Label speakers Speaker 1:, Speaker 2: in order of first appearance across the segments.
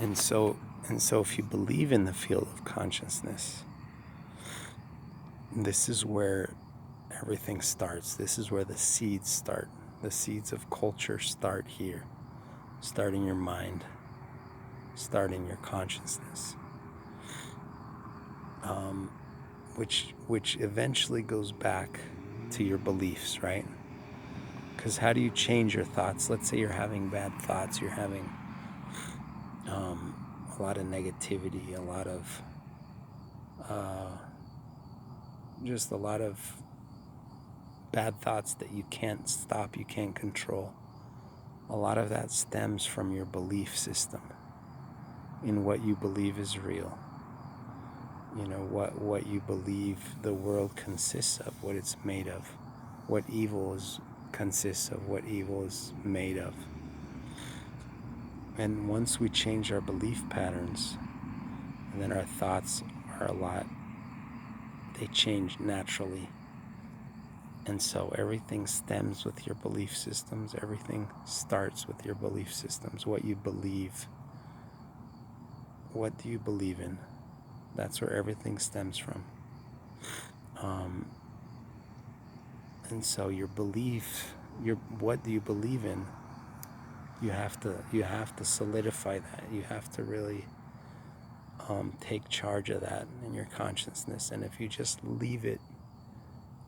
Speaker 1: And so if you believe in the field of consciousness, this is where everything starts. This is where the seeds start. The seeds of culture start here. Start in your mind. Start in your consciousness. Which eventually goes back to your beliefs, right? Because how do you change your thoughts? Let's say you're having bad thoughts. You're having a lot of negativity, a lot of just a lot of bad thoughts that you can't stop, you can't control. A lot of that stems from your belief system, in what you believe is real. You know, what you believe the world consists of, what it's made of, what evil consists of, what evil is made of. And once we change our belief patterns, and then our thoughts are they change naturally. And so everything stems with your belief systems. Everything starts with your belief systems. What you believe. What do you believe in? That's where everything stems from. And so your belief, what do you believe in? You have to solidify that. You have to really take charge of that in your consciousness. And if you just leave it,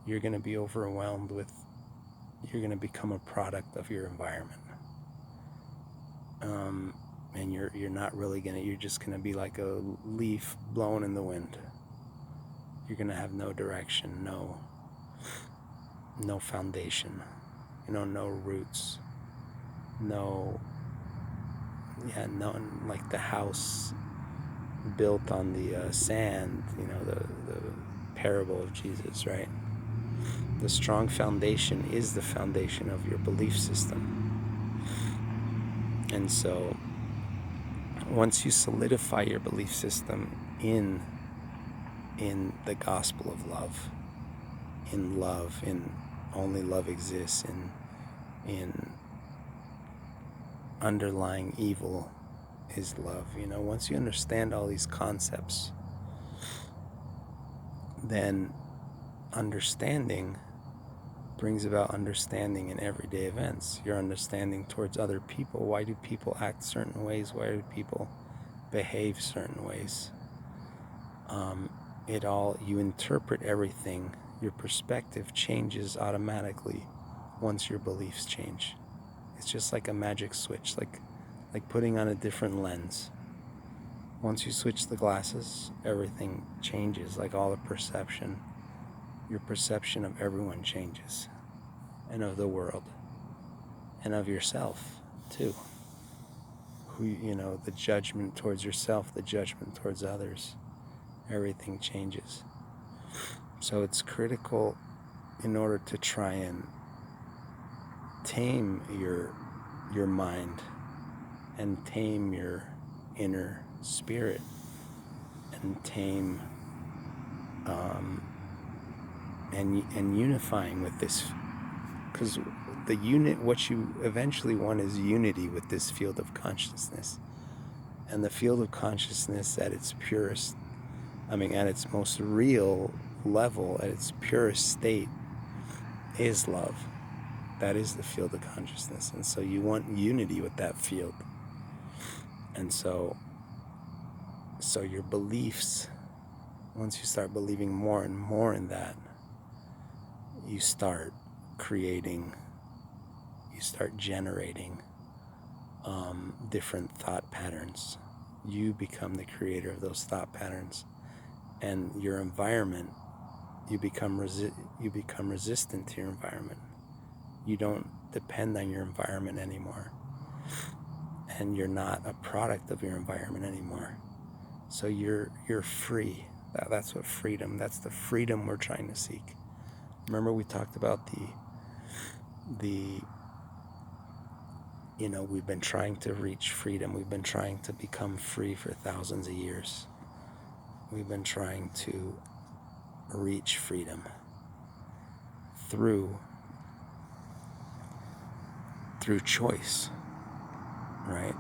Speaker 1: you're going to be overwhelmed with. You're going to become a product of your environment. And you're not really going to. You're just going to be like a leaf blown in the wind. You're going to have no direction, no foundation, no roots, no, like the house built on the sand, the parable of Jesus, right? The strong foundation is the foundation of your belief system. And so once you solidify your belief system in the gospel of love, in only love exists, in underlying evil is love, once you understand all these concepts, then understanding brings about understanding in everyday events. Your understanding towards other people. Why do people act certain ways? Why do people behave certain ways? You interpret everything. Your perspective changes automatically once your beliefs change. It's just like a magic switch, like putting on a different lens. Once you switch the glasses, everything changes, like all the perception. Your perception of everyone changes, and of the world, and of yourself too. The judgment towards yourself, the judgment towards others, everything changes. So it's critical, in order to try and tame your mind and tame your inner spirit and tame and unifying with this, because what you eventually want is unity with this field of consciousness. And the field of consciousness at its purest, at its most real level, at its purest state, is love. That is the field of consciousness. And so you want unity with that field. And so your beliefs, once you start believing more and more in that, you start generating different thought patterns. You become the creator of those thought patterns. And your environment, you become resistant to your environment. You don't depend on your environment anymore. And you're not a product of your environment anymore. So you're free. That's what freedom, that's the freedom we're trying to seek. Remember we talked about we've been trying to reach freedom. We've been trying to become free for thousands of years. We've been trying to reach freedom through choice, right?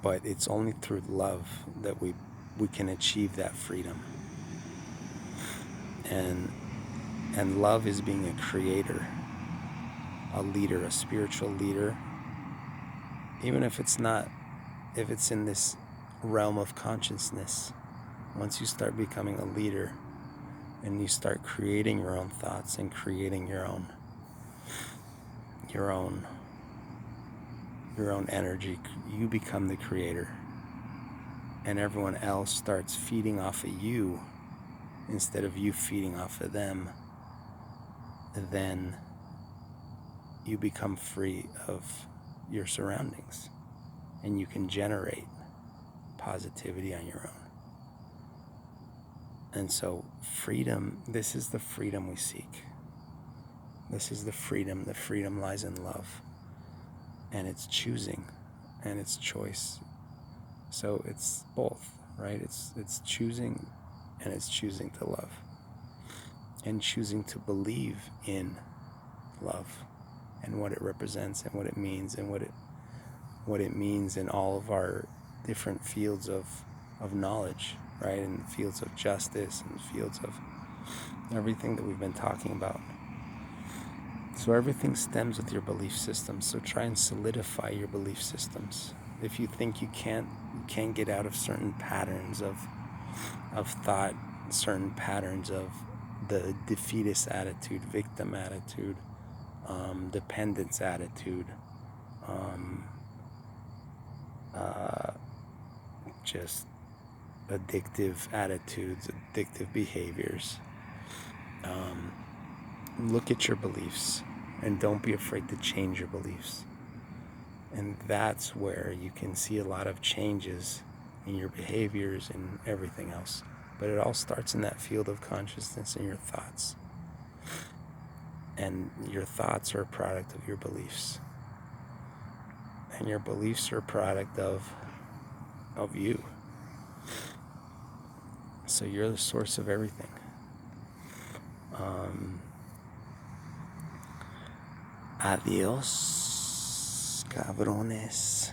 Speaker 1: But it's only through love that we can achieve that freedom. And love is being a creator, a leader, a spiritual leader. Even if it's in this realm of consciousness, once you start becoming a leader and you start creating your own thoughts and creating your own energy, you become the creator. And everyone else starts feeding off of you instead of you feeding off of them. Then you become free of your surroundings and you can generate positivity on your own. And so freedom, this is the freedom we seek. This is the freedom. The freedom lies in love. And it's choosing and it's choice. So it's both, right? It's choosing, and it's choosing to love. And choosing to believe in love and what it represents and what it means and what it means in all of our different fields of knowledge, right? In the fields of justice and fields of everything that we've been talking about. So everything stems with your belief systems. So try and solidify your belief systems. If you think you can't get out of certain patterns of thought, certain patterns of the defeatist attitude, victim attitude, dependence attitude, just addictive attitudes, addictive behaviors. Look at your beliefs and don't be afraid to change your beliefs. And that's where you can see a lot of changes in your behaviors and everything else. But it all starts in that field of consciousness and your thoughts. And your thoughts are a product of your beliefs. And your beliefs are a product of you. So you're the source of everything. Adiós, cabrones.